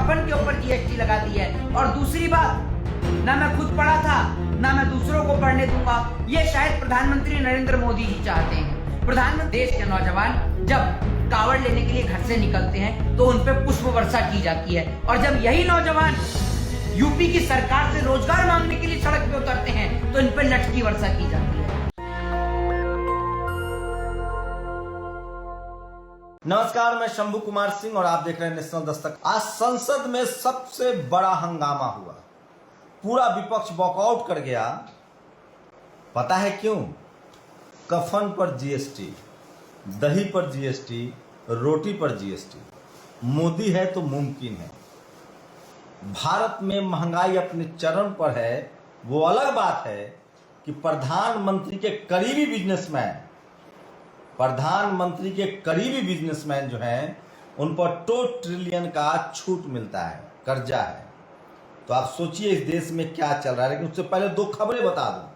कफन के ऊपर जीएसटी लगा दी है। और दूसरी बात, ना मैं खुद पढ़ा था ना मैं दूसरों को पढ़ने दूंगा, ये शायद प्रधानमंत्री नरेंद्र मोदी जी चाहते हैं। प्रधानमंत्री देश के नौजवान जब कावड़ लेने के लिए घर से निकलते हैं तो उन पे पुष्प वर्षा की जाती है, और जब यही नौजवान यूपी की सरकार से रोजगार मांगने के लिए सड़क पे उतरते हैं तो इन पे लठ की वर्षा की जाती है। नमस्कार, मैं शंभू कुमार सिंह और आप देख रहे हैं नेशनल दस्तक। आज संसद में सबसे बड़ा हंगामा हुआ, पूरा विपक्ष वॉकआउट कर गया। पता है क्यों? कफन पर जीएसटी, दही पर जीएसटी, रोटी पर जीएसटी। मोदी है तो मुमकिन है। भारत में महंगाई अपने चरम पर है। वो अलग बात है कि प्रधानमंत्री के करीबी बिजनेसमैन जो हैं उन पर 2 ट्रिलियन का छूट मिलता है, कर्जा है। तो आप सोचिए इस देश में क्या चल रहा है। लेकिन उससे पहले 2 खबरें बता दूं।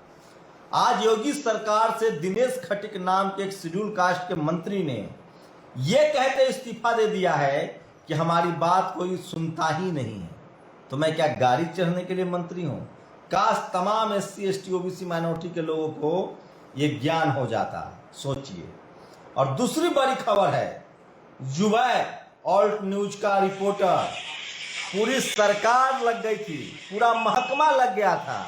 आज योगी सरकार से दिनेश खटिक नाम के एक शेड्यूल कास्ट के मंत्री ने यह कहते इस्तीफा दे दिया है कि हमारी बात कोई सुनता ही नहीं है। तो मैं क्या गाड़ी चढ़ने के लिए मंत्री हूं? काश तमाम SC ST OBC माइनॉरिटी के लोगों को ये ज्ञान हो जाता। सोचिए। और दूसरी बड़ी खबर है, जुबैर ऑल्ट न्यूज का रिपोर्टर, पूरी सरकार लग गई थी, पूरा महकमा लग गया था।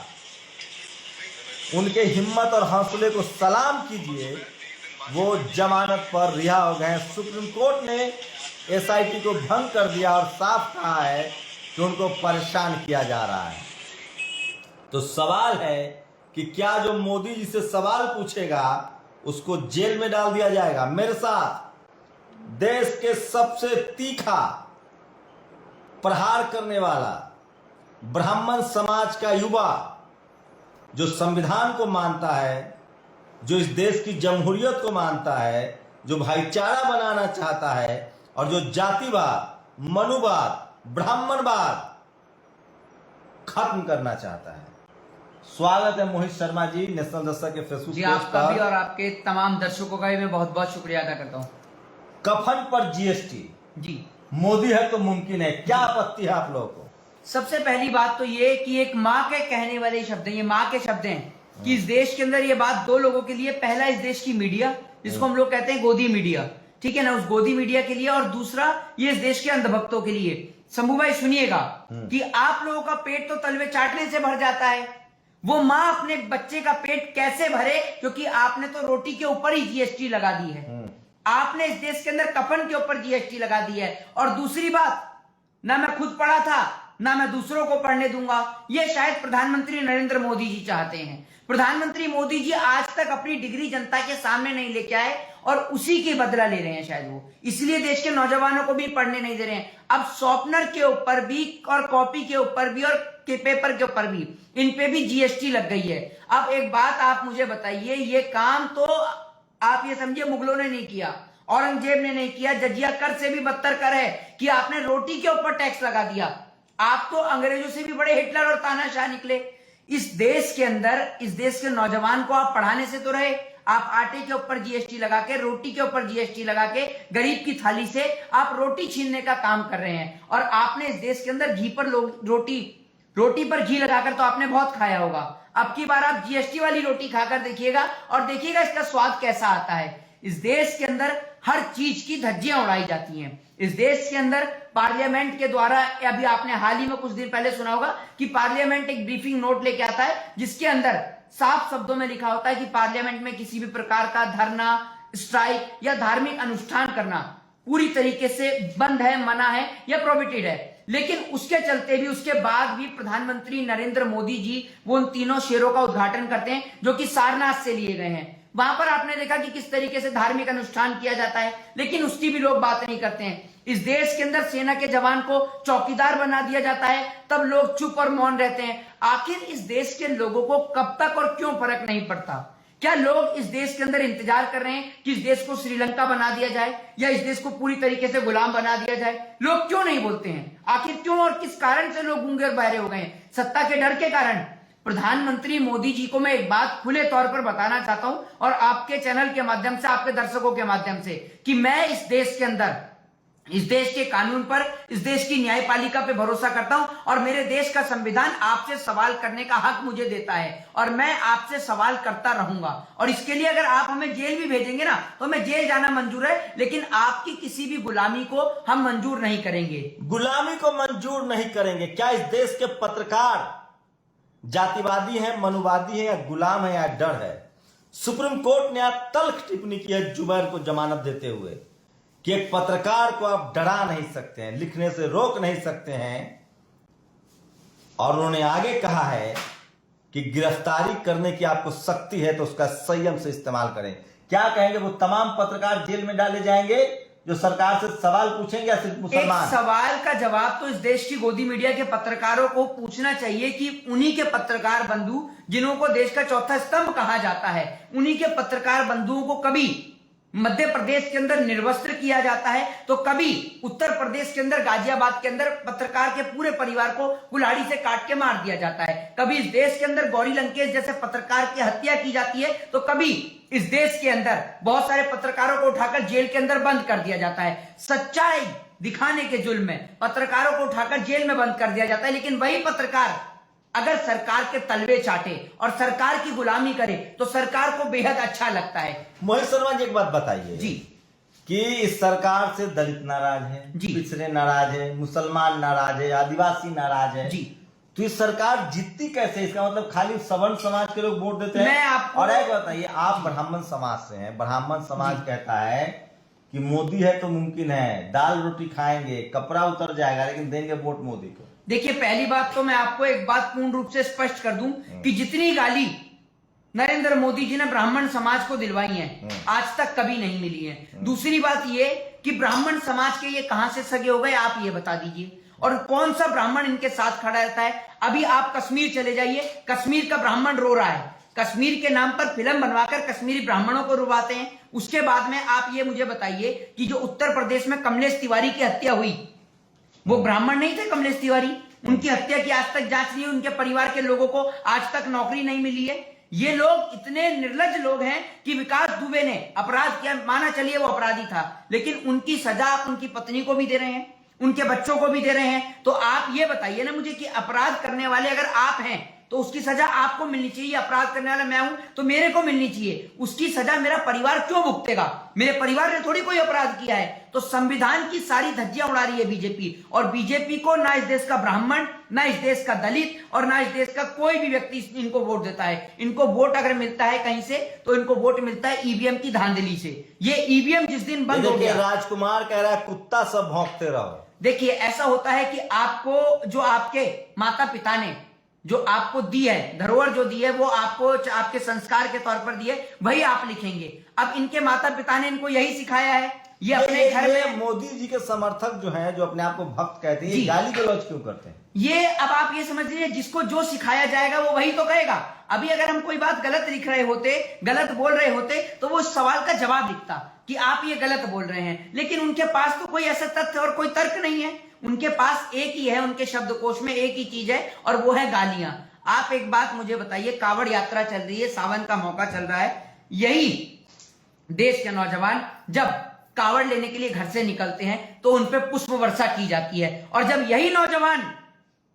उनके हिम्मत और हौसले को सलाम कीजिए, वो जमानत पर रिहा हो गए। सुप्रीम कोर्ट ने SIT को भंग कर दिया और साफ कहा है कि उनको परेशान किया जा रहा है। तो सवाल है कि क्या जो मोदी जी से सवाल पूछेगा उसको जेल में डाल दिया जाएगा? मेरे साथ देश के सबसे तीखा प्रहार करने वाला ब्राह्मण समाज का युवा, जो संविधान को मानता है, जो इस देश की जमहूरियत को मानता है, जो भाईचारा बनाना चाहता है और जो जातिवाद, मनुवाद, ब्राह्मणवाद खत्म करना चाहता है। स्वागत है मोहित शर्मा जी नेशनल दस्तक के फेसबुक जी, आपका भी और आपके तमाम दर्शकों का भी मैं बहुत बहुत शुक्रिया अदा करता हूँ। कफन पर जीएसटी, जी, मोदी है तो मुमकिन है, क्या आपत्ति है आप लोगों को? सबसे पहली बात तो ये कि एक माँ के कहने वाले शब्द हैं, ये माँ के शब्द हैं कि इस देश के अंदर ये बात 2 लोगों के लिए, पहला इस देश की मीडिया, जिसको हम लोग कहते हैं गोदी मीडिया, ठीक है ना, उस गोदी मीडिया के लिए, और दूसरा ये इस देश के अंधभक्तों के लिए। शंभू भाई सुनिएगा कि आप लोगों का पेट तो तलवे चाटने से भर जाता है, वो माँ अपने बच्चे का पेट कैसे भरे? क्योंकि आपने तो रोटी के ऊपर ही जीएसटी लगा दी है। आपने इस देश के अंदर कफन के ऊपर जीएसटी लगा दी है। और दूसरी बात, ना मैं खुद पढ़ा था ना मैं दूसरों को पढ़ने दूंगा, ये शायद प्रधानमंत्री नरेंद्र मोदी जी चाहते हैं। प्रधानमंत्री मोदी जी आज तक अपनी डिग्री जनता के सामने नहीं लेके आए और उसी के बदला ले रहे हैं शायद वो, इसलिए देश के नौजवानों को भी पढ़ने नहीं दे रहे हैं। अब शॉर्पनर के ऊपर भी और कॉपी के ऊपर भी और पेपर के ऊपर भी, इन पे भी जीएसटी लग गई है। अब एक बात आप मुझे बताइए, ये काम तो आप ये समझिए मुगलों ने नहीं किया, औरंगजेब ने नहीं किया, जजिया कर से भी बदतर कर है कि आपने रोटी के ऊपर टैक्स लगा दिया। आप तो अंग्रेजों से भी बड़े हिटलर और तानाशाह निकले। इस देश के अंदर, इस देश के नौजवान को आप पढ़ाने से तो रहे, आप आटे के ऊपर जीएसटी लगा के, रोटी के ऊपर जीएसटी लगा के, गरीब की थाली से आप रोटी छीनने का काम कर रहे हैं। और आपने इस देश के अंदर घी पर रोटी पर घी लगाकर तो आपने बहुत खाया होगा। अब की बार आप जीएसटी वाली रोटी खाकर देखिएगा और देखिएगा इसका स्वाद कैसा आता है। इस देश के अंदर हर चीज की धज्जियां उड़ाई जाती हैं। इस देश के अंदर पार्लियामेंट के द्वारा, अभी आपने हाल ही में कुछ दिन पहले सुना होगा कि पार्लियामेंट एक ब्रीफिंग नोट लेके आता है जिसके अंदर साफ शब्दों में लिखा होता है कि पार्लियामेंट में किसी भी प्रकार का धरना, स्ट्राइक या धार्मिक अनुष्ठान करना पूरी तरीके से बंद है, मना है या प्रोहिबिटेड है। लेकिन उसके चलते भी, उसके बाद भी प्रधानमंत्री नरेंद्र मोदी जी वो उन 3 शेरों का उद्घाटन करते हैं जो कि सारनाथ से लिए गए हैं। वहां पर आपने देखा कि किस तरीके से धार्मिक अनुष्ठान किया जाता है, लेकिन उसकी भी लोग बात नहीं करते हैं। इस देश के अंदर सेना के जवान को चौकीदार बना दिया जाता है, तब लोग चुप और मौन रहते हैं। आखिर इस देश के लोगों को कब तक और क्यों फर्क नहीं पड़ता? क्या लोग इस देश के अंदर इंतजार कर रहे हैं कि इस देश को श्रीलंका बना दिया जाए या इस देश को पूरी तरीके से गुलाम बना दिया जाए? लोग क्यों नहीं बोलते हैं? आखिर क्यों और किस कारण से लोग गूंगे और बहरे हो गए हैं? सत्ता के डर के कारण। प्रधानमंत्री मोदी जी को मैं एक बात खुले तौर पर बताना चाहता हूं और आपके चैनल के माध्यम से, आपके दर्शकों के माध्यम से, कि मैं इस देश के अंदर इस देश के कानून पर, इस देश की न्यायपालिका पे भरोसा करता हूं और मेरे देश का संविधान आपसे सवाल करने का हक मुझे देता है और मैं आपसे सवाल करता रहूंगा। और इसके लिए अगर आप हमें जेल भी भेजेंगे ना तो हमें जेल जाना मंजूर है, लेकिन आपकी किसी भी गुलामी को हम मंजूर नहीं करेंगे। गुलामी को मंजूर नहीं करेंगे। क्या इस देश के पत्रकार जातिवादी हैं, मनुवादी हैं, या गुलाम है, या डर है? सुप्रीम कोर्ट ने आज तल्ख टिप्पणी की है जुबैर को जमानत देते हुए कि एक पत्रकार को आप डरा नहीं सकते हैं, लिखने से रोक नहीं सकते हैं। और उन्होंने आगे कहा है कि गिरफ्तारी करने की आपको शक्ति है तो उसका संयम से इस्तेमाल करें। क्या कहेंगे? वो तमाम पत्रकार जेल में डाले जाएंगे जो सरकार से सवाल पूछेंगे, या सिर्फ मुसलमान? एक सवाल का जवाब तो इस देश की गोदी मीडिया के पत्रकारों को पूछना चाहिए कि उन्हीं के पत्रकार बंधु जिन्हों को देश का चौथा स्तंभ कहा जाता है, उन्हीं के पत्रकार बंधुओं को कभी मध्य प्रदेश के अंदर निर्वस्त्र किया जाता है तो कभी उत्तर प्रदेश के अंदर गाजियाबाद के अंदर पत्रकार के पूरे परिवार को कुल्हाड़ी से काट के मार दिया जाता है, कभी इस देश के अंदर गौरी लंकेश जैसे पत्रकार की हत्या की जाती है, तो कभी इस देश के अंदर बहुत सारे पत्रकारों को उठाकर जेल के अंदर बंद कर दिया जाता है। सच्चाई दिखाने के जुल्म में पत्रकारों को उठाकर जेल में बंद कर दिया जाता है, लेकिन वही पत्रकार अगर सरकार के तलवे चाटे और सरकार की गुलामी करे तो सरकार को बेहद अच्छा लगता है। मोहित शर्मा जी, एक बात बताइए जी कि इस सरकार से दलित नाराज है, जी, पिछड़े नाराज है, मुसलमान नाराज है, आदिवासी नाराज है जी, तो ये सरकार जीतती कैसे? इसका मतलब खाली सवर्ण समाज के लोग वोट देते हैं? मैं आपको और एक बताइए, आप ब्राह्मण समाज से हैं, ब्राह्मण समाज कहता है कि मोदी है तो मुमकिन है, दाल रोटी खाएंगे, कपड़ा उतर जाएगा, लेकिन देंगे वोट मोदी को। देखिए, पहली बात तो मैं आपको एक बात पूर्ण रूप से स्पष्ट कर दूं कि जितनी गाली नरेंद्र मोदी जी ने ब्राह्मण समाज को दिलवाई है आज तक कभी नहीं मिली है। दूसरी बात ये कि ब्राह्मण समाज के ये कहां से सगे हो गए, आप ये बता दीजिए, और कौन सा ब्राह्मण इनके साथ खड़ा रहता है? अभी आप कश्मीर चले जाइए, कश्मीर का ब्राह्मण रो रहा है, कश्मीर के नाम पर फिल्म बनवाकर कश्मीरी ब्राह्मणों को रुवाते हैं। उसके बाद में आप ये मुझे बताइए कि जो उत्तर प्रदेश में कमलेश तिवारी की हत्या हुई, वो ब्राह्मण नहीं थे कमलेश तिवारी, उनकी हत्या की आज तक जांच नहीं हुई, उनके परिवार के लोगों को आज तक नौकरी नहीं मिली है। ये लोग इतने निर्लज्ज लोग हैं कि विकास दुबे ने अपराध किया, माना चलिए वो अपराधी था, लेकिन उनकी सजा आप उनकी पत्नी को भी दे रहे हैं, उनके बच्चों को भी दे रहे हैं। तो आप ये बताइए ना मुझे कि अपराध करने वाले अगर आप हैं तो उसकी सजा आपको मिलनी चाहिए। अपराध करने वाला मैं हूं तो मेरे को मिलनी चाहिए, उसकी सजा मेरा परिवार क्यों भुगतेगा? मेरे परिवार ने थोड़ी कोई अपराध किया है। तो संविधान की सारी धज्जियां उड़ा रही है बीजेपी, और बीजेपी को ना इस देश का ब्राह्मण, ना इस देश का दलित और ना इस देश का कोई भी व्यक्ति इनको वोट देता है। इनको वोट अगर मिलता है कहीं से तो इनको वोट मिलता है ईवीएम की धांधली से। ये ईवीएम जिस दिन बंद हो गया, राजकुमार कह रहा है कुत्ता सब भौंकते रहो। देखिए, ऐसा होता है कि आपको जो आपके माता पिता ने जो आपको दी है, धरोहर जो दी है, वो आपको आपके संस्कार के तौर पर दी है, वही आप लिखेंगे। अब इनके माता पिता ने इनको यही सिखाया है। ये अपने घर में मोदी जी के समर्थक जो हैं, जो अपने आप को भक्त कहते हैं, ये गाली गलौज क्यों करते हैं? ये अब आप ये समझ लीजिए, जिसको जो सिखाया जाएगा वो वही तो कहेगा। अभी अगर हम कोई बात गलत लिख रहे होते, गलत बोल रहे होते, तो वो सवाल का जवाब लिखता कि आप ये गलत बोल रहे हैं, लेकिन उनके पास तो कोई ऐसा तथ्य और कोई तर्क नहीं है। उनके पास एक ही है, उनके शब्दकोश में एक ही चीज है, और वो है गालियां। आप एक बात मुझे बताइए, कावड़ यात्रा चल रही है, सावन का मौका चल रहा है, यही देश के नौजवान जब कावड़ लेने के लिए घर से निकलते हैं तो उन पे पुष्प वर्षा की जाती है, और जब यही नौजवान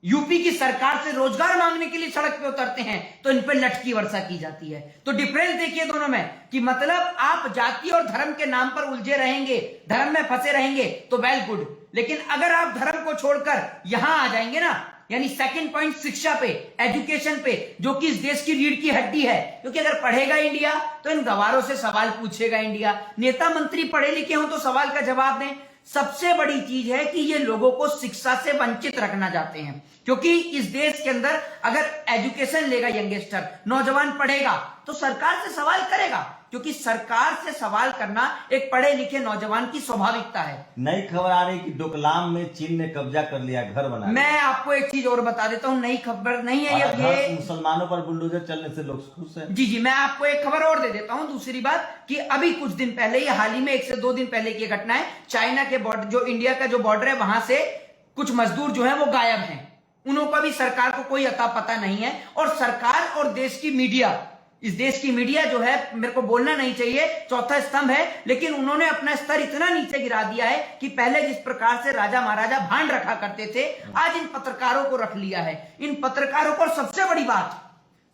यूपी की सरकार से रोजगार मांगने के लिए सड़क पे उतरते हैं तो इन पे लटकी वर्षा की जाती है। तो डिफरेंस देखिए दोनों में, कि मतलब आप जाति और धर्म के नाम पर उलझे रहेंगे, धर्म में फंसे रहेंगे तो वेल गुड, लेकिन अगर आप धर्म को छोड़कर यहां आ जाएंगे ना, यानी सेकंड पॉइंट शिक्षा पे, एजुकेशन पे, जो कि इस देश की रीढ़ की हड्डी है, क्योंकि अगर पढ़ेगा इंडिया तो इन गवारों से सवाल पूछेगा इंडिया। नेता मंत्री पढ़े लिखे हों तो सवाल का जवाब दें। सबसे बड़ी चीज है कि ये लोगों को शिक्षा से वंचित रखना चाहते हैं, क्योंकि इस देश के अंदर अगर एजुकेशन लेगा यंगस्टर, नौजवान पढ़ेगा तो सरकार से सवाल करेगा, क्योंकि सरकार से सवाल करना एक पढ़े लिखे नौजवान की स्वाभाविकता है। नई खबर आ रही कि डोकलाम में चीन ने कब्जा कर लिया, घर बना। मैं आपको एक चीज और बता देता हूं, नई खबर नहीं है ये मुसलमानों पर बुलडोजर चलने से लोग खुश हैं। जी, मैं आपको एक खबर और दे देता हूं। दूसरी बात कि अभी कुछ दिन पहले, ये हाल ही में 1 से 2 दिन पहले की घटना है, चाइना के बॉर्डर, जो इंडिया का जो बॉर्डर है, वहां से कुछ मजदूर जो है वो गायब हैं। उन्हों का भी सरकार को कोई अता पता नहीं है, और सरकार और देश की मीडिया इस देश की मीडिया जो है, मेरे को बोलना नहीं चाहिए, चौथा स्तंभ है, लेकिन उन्होंने अपना स्तर इतना नीचे गिरा दिया है कि पहले जिस प्रकार से राजा महाराजा भांड रखा करते थे, आज इन पत्रकारों को रख लिया है। इन पत्रकारों को, सबसे बड़ी बात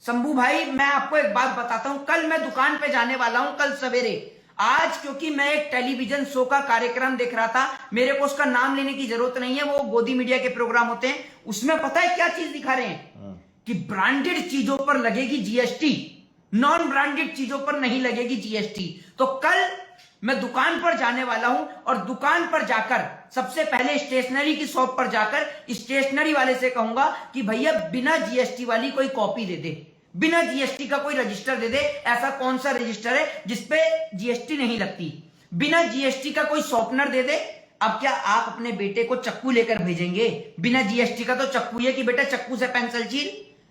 शंभू भाई, मैं आपको एक बात बताता हूं। कल मैं दुकान पे जाने वाला हूं, कल सवेरे। आज क्योंकि मैं एक टेलीविजन शो का कार्यक्रम देख रहा था, मेरे को उसका नाम लेने की जरूरत नहीं है, वो गोदी मीडिया के प्रोग्राम होते हैं। उसमें पता है क्या चीज दिखा रहे हैं कि ब्रांडेड चीजों पर लगेगी जीएसटी, नॉन ब्रांडेड चीजों पर नहीं लगेगी जीएसटी। तो कल मैं दुकान पर जाने वाला हूं और दुकान पर जाकर सबसे पहले स्टेशनरी की शॉप पर जाकर स्टेशनरी वाले से कहूंगा कि भैया बिना जीएसटी वाली कोई कॉपी दे दे, बिना जीएसटी का कोई रजिस्टर दे दे। ऐसा कौन सा रजिस्टर है जिसपे जीएसटी नहीं लगती? बिना जीएसटी का कोई शॉर्पनर दे दे। अब क्या आप अपने बेटे को चक्कू लेकर भेजेंगे बिना जीएसटी का? तो चक्कू है कि बेटा चक्कू से पेंसिल छील,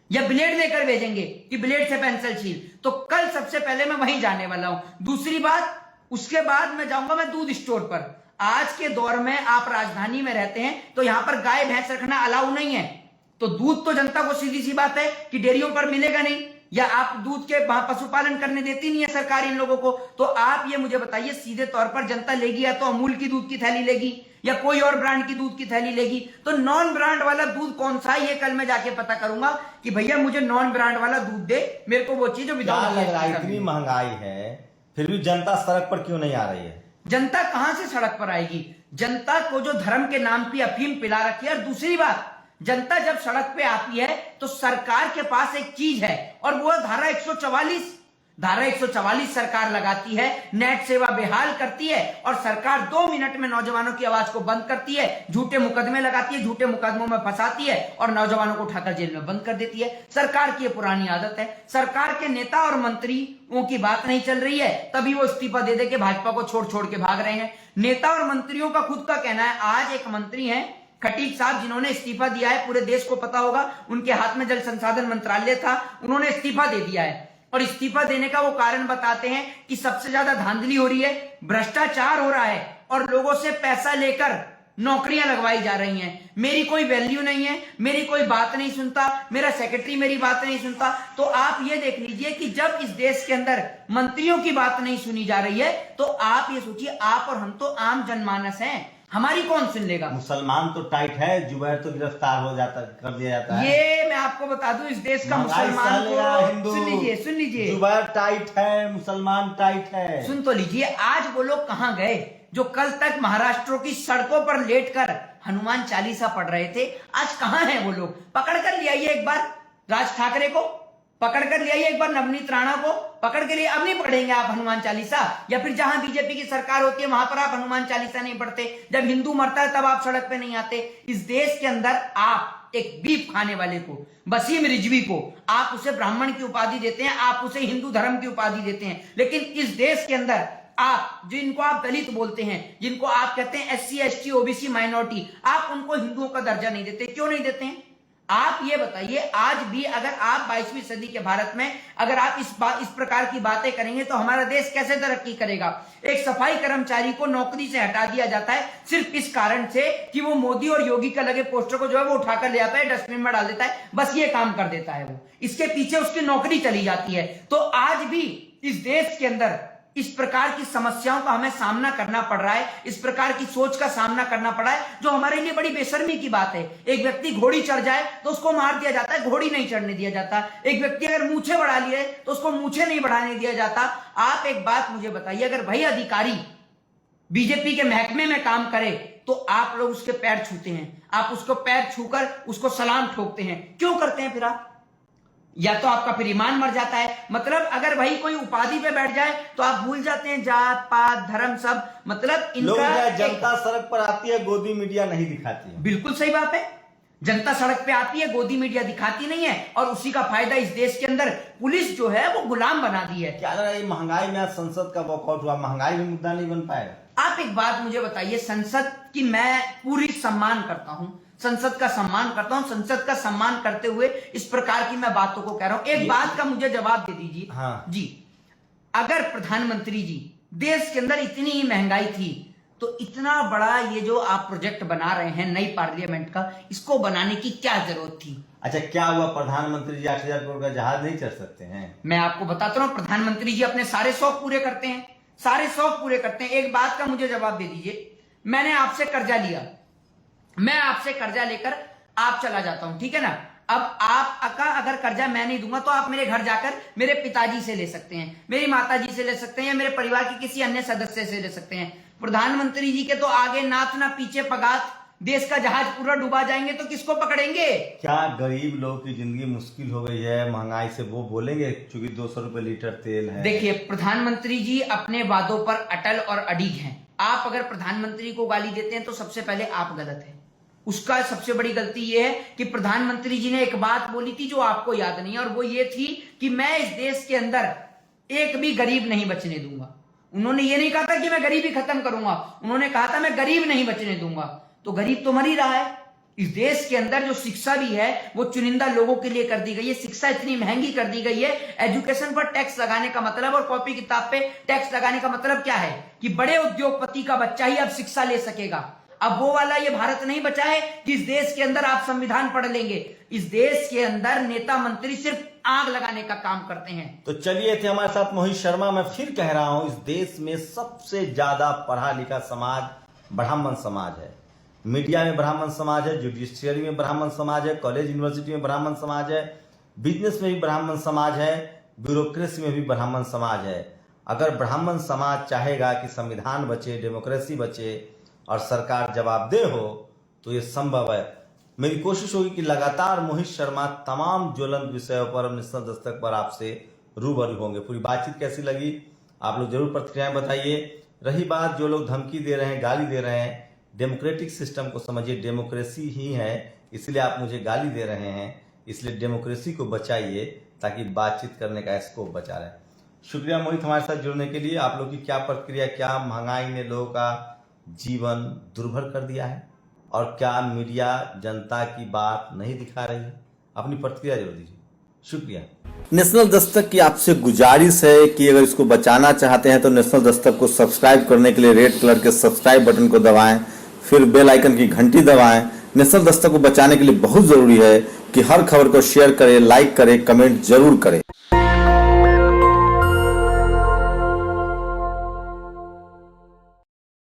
या ब्लेड लेकर भेजेंगे कि ब्लेड से पेंसिल छील? तो कल सबसे पहले मैं वहीं जाने वाला हूं। दूसरी बात, उसके बाद मैं जाऊंगा मैं दूध स्टोर पर। आज के दौर में आप राजधानी में रहते हैं तो यहां पर गाय भैंस रखना अलाउ नहीं है, तो दूध तो जनता को सीधी सी बात है कि डेयरियों पर मिलेगा नहीं, या आप दूध के वहां पशुपालन करने देती नहीं है सरकार इन लोगों को। तो आप ये मुझे बताइए, सीधे तौर पर जनता लेगी या तो अमूल की दूध की थैली लेगी या कोई और ब्रांड की दूध की थैली लेगी। तो नॉन ब्रांड वाला दूध कौन सा है, ये कल मैं जाके पता करूंगा कि भैया मुझे नॉन ब्रांड वाला दूध दे, मेरे को वो चीज जो क्या लग रहा है इतनी महंगाई है फिर भी जनता सड़क पर क्यों नहीं आ रही है? जनता कहां से सड़क पर आएगी? जनता को जो धर्म के नाम की अफीम पिला रखी है। और दूसरी बात, जनता जब सड़क पे आती है तो सरकार के पास एक चीज है और वो धारा 144। धारा 144 सरकार लगाती है, नेट सेवा बेहाल करती है और सरकार 2 मिनट में नौजवानों की आवाज को बंद करती है, झूठे मुकदमे लगाती है, झूठे मुकदमों में फंसाती है और नौजवानों को उठाकर जेल में बंद कर देती है। सरकार की ये पुरानी आदत है। सरकार के नेता और मंत्रियों की बात नहीं चल रही है, तभी वो इस्तीफा दे दे के भाजपा को छोड़ छोड़ के भाग रहे हैं। नेता और मंत्रियों का खुद का कहना है, आज एक मंत्री है खटीक साहब जिन्होंने इस्तीफा दिया है, पूरे देश को पता होगा, उनके हाथ में जल संसाधन मंत्रालय था, उन्होंने इस्तीफा दे दिया है। और इस्तीफा देने का वो कारण बताते हैं कि सबसे ज्यादा धांधली हो रही है, भ्रष्टाचार हो रहा है और लोगों से पैसा लेकर नौकरियां लगवाई जा रही हैं। मेरी कोई वैल्यू नहीं है, मेरी कोई बात नहीं सुनता, मेरा सेक्रेटरी मेरी बात नहीं सुनता। तो आप ये देख लीजिए कि जब इस देश के अंदर मंत्रियों की बात नहीं सुनी जा रही है तो आप ये सोचिए, आप और हम तो आम जनमानस हैं, हमारी कौन सुन लेगा? मुसलमान तो टाइट है, जुबैर तो गिरफ्तार हो जाता, कर दिया जाता है। ये मैं आपको बता दूं, इस देश का मुसलमान को सुन लीजिए, जुबैर टाइट है, मुसलमान टाइट है। सुन तो लीजिए, आज वो लोग कहां गए जो कल तक महाराष्ट्र की सड़कों पर लेटकर हनुमान चालीसा पढ़ रहे थे? आज कहां हैं वो लोग? पकड़ कर ले आइए एक बार राज ठाकरे को, पकड़ कर ले आइए एक बार नवनीत राणा को, पकड़ के लिए। अब नहीं पढ़ेंगे आप हनुमान चालीसा, या फिर जहां बीजेपी की सरकार होती है वहां पर आप हनुमान चालीसा नहीं पढ़ते। जब हिंदू मरता है तब आप सड़क पे नहीं आते। इस देश के अंदर आप एक बीफ खाने वाले को, वसीम रिजवी को, आप उसे ब्राह्मण की उपाधि देते हैं, आप उसे हिंदू धर्म की उपाधि देते हैं, लेकिन इस देश के अंदर आप जिनको आप दलित बोलते हैं, जिनको आप कहते हैं SC ST OBC माइनॉरिटी, आप उनको हिंदुओं का दर्जा नहीं देते। क्यों नहीं देते हैं? आप ये बताइए, आज भी अगर आप 22वीं सदी के भारत में अगर आप इस प्रकार की बातें करेंगे तो हमारा देश कैसे तरक्की करेगा? एक सफाई कर्मचारी को नौकरी से हटा दिया जाता है सिर्फ इस कारण से कि वो मोदी और योगी का लगे पोस्टर को जो है वो उठाकर ले आता है, डस्टबिन में डाल देता है, बस ये काम कर देता है वो, इसके पीछे उसकी नौकरी चली जाती है। तो आज भी इस देश के अंदर इस प्रकार की समस्याओं का हमें सामना करना पड़ रहा है, इस प्रकार की सोच का सामना करना पड़ा है, जो हमारे लिए बड़ी बेशर्मी की बात है। एक व्यक्ति घोड़ी चढ़ जाए तो उसको मार दिया जाता है, घोड़ी नहीं चढ़ने दिया जाता। एक व्यक्ति अगर मूछे बढ़ा लिए तो उसको मूछे नहीं बढ़ाने दिया जाता। आप एक बात मुझे बताइए, अगर वही अधिकारी बीजेपी के महकमे में काम करे तो आप लोग उसके पैर छूते हैं, आप उसको पैर छूकर उसको सलाम ठोकते हैं। क्यों करते हैं फिर आप? या तो आपका फिर ईमान मर जाता है। मतलब अगर भाई कोई उपाधि पे बैठ जाए तो आप भूल जाते हैं जात पात धर्म सब। मतलब इनका जनता सड़क पर आती है, गोदी मीडिया नहीं दिखाती है। बिल्कुल सही बात है, जनता सड़क पे आती है, गोदी मीडिया दिखाती नहीं है, और उसी का फायदा इस देश के अंदर पुलिस जो है वो गुलाम बना दी है। क्या लग रहा है महंगाई में आज संसद का वॉकआउट हुआ, महंगाई भी मुद्दा नहीं बन पाएगा? आप एक बात मुझे बताइए, संसद की मैं पूरी सम्मान करता हूं, संसद का सम्मान करता हूं, संसद का सम्मान करते हुए इस प्रकार की मैं बातों को कह रहा हूं। एक बात का मुझे जवाब दे दीजिए। हाँ। जी, अगर प्रधानमंत्री जी, देश के अंदर इतनी ही महंगाई थी, तो इतना बड़ा ये जो आप प्रोजेक्ट बना रहे हैं नई पार्लियामेंट का, इसको बनाने की क्या जरूरत थी? अच्छा, क्या हुआ? प्रधानमंत्री जी 8,000 करोड़ का जहाज नहीं चढ़ सकते हैं? मैं आपको बताता हूँ, प्रधानमंत्री जी अपने सारे शौक पूरे करते हैं, सारे शौक पूरे करते हैं। एक बात का मुझे जवाब दे दीजिए, मैंने आपसे कर्जा लिया, मैं आपसे कर्जा लेकर आप चला जाता हूं, ठीक है ना? अब आपका अगर कर्जा मैं नहीं दूंगा तो आप मेरे घर जाकर मेरे पिताजी से ले सकते हैं, मेरी माताजी से ले सकते हैं, या मेरे परिवार के किसी अन्य सदस्य से ले सकते हैं। प्रधानमंत्री जी के तो आगे नाथ ना पीछे पगात, देश का जहाज पूरा डूबा जाएंगे तो किसको पकड़ेंगे? क्या गरीब लोग की जिंदगी मुश्किल हो गई है महंगाई से, वो बोलेंगे क्योंकि 200 रुपए लीटर तेल है? देखिए, प्रधानमंत्री जी अपने वादों पर अटल और अडिग हैं। आप अगर प्रधानमंत्री को गाली देते हैं तो सबसे पहले आप गलत हैं। उसका सबसे बड़ी गलती यह है कि प्रधानमंत्री जी ने एक बात बोली थी जो आपको याद नहीं है, और वो ये थी कि मैं इस देश के अंदर एक भी गरीब नहीं बचने दूंगा। उन्होंने ये नहीं कहा था कि मैं गरीबी खत्म करूंगा, उन्होंने कहा था मैं गरीब नहीं बचने दूंगा। तो गरीब तो मर ही रहा है। इस देश के अंदर जो शिक्षा भी है वो चुनिंदा लोगों के लिए कर दी गई है। शिक्षा इतनी महंगी कर दी गई है, एजुकेशन पर टैक्स लगाने का मतलब और कॉपी किताब पे टैक्स लगाने का मतलब क्या है कि बड़े उद्योगपति का बच्चा ही अब शिक्षा ले सकेगा। अब वो वाला ये भारत नहीं बचा है कि इस देश के अंदर आप संविधान पढ़ लेंगे। इस देश के अंदर नेता मंत्री सिर्फ आग लगाने का काम करते हैं। तो चलिए, थे हमारे साथ मोहित शर्मा। मैं फिर कह रहा हूं, इस देश में सबसे ज्यादा पढ़ा लिखा समाज ब्राह्मण समाज है। मीडिया में ब्राह्मण समाज है, जुडिशियरी में ब्राह्मण समाज है, कॉलेज यूनिवर्सिटी में ब्राह्मण समाज है, बिजनेस में भी ब्राह्मण समाज है, ब्यूरोक्रेसी में भी ब्राह्मण समाज है। अगर ब्राह्मण समाज चाहेगा कि संविधान बचे, डेमोक्रेसी बचे और सरकार जवाबदेह हो तो ये संभव है। मेरी कोशिश होगी कि लगातार मोहित शर्मा तमाम ज्वलंत विषयों पर नेशनल दस्तक पर आपसे रूबरू होंगे। पूरी बातचीत कैसी लगी आप लोग जरूर प्रतिक्रियाएं बताइए। रही बात जो लोग धमकी दे रहे हैं, गाली दे रहे हैं, डेमोक्रेटिक सिस्टम को समझिए, डेमोक्रेसी ही है, इसलिए आप मुझे गाली दे रहे हैं, इसलिए डेमोक्रेसी को बचाइए ताकि बातचीत करने का स्कोप बचा रहे। शुक्रिया मोहित हमारे साथ जुड़ने के लिए। आप लोग की क्या प्रतिक्रिया, क्या महंगाई ने लोगों का जीवन दुर्भर कर दिया है और क्या मीडिया जनता की बात नहीं दिखा रही है? अपनी प्रतिक्रिया जरूर दीजिए। शुक्रिया। नेशनल दस्तक की आपसे गुजारिश है कि अगर इसको बचाना चाहते हैं तो नेशनल दस्तक को सब्सक्राइब करने के लिए रेड कलर के सब्सक्राइब बटन को दबाएं, फिर बेल आइकन की घंटी दबाएं। नेशनल दस्तक को बचाने के लिए बहुत जरूरी है कि हर खबर को शेयर करें, लाइक करें, कमेंट जरूर करें।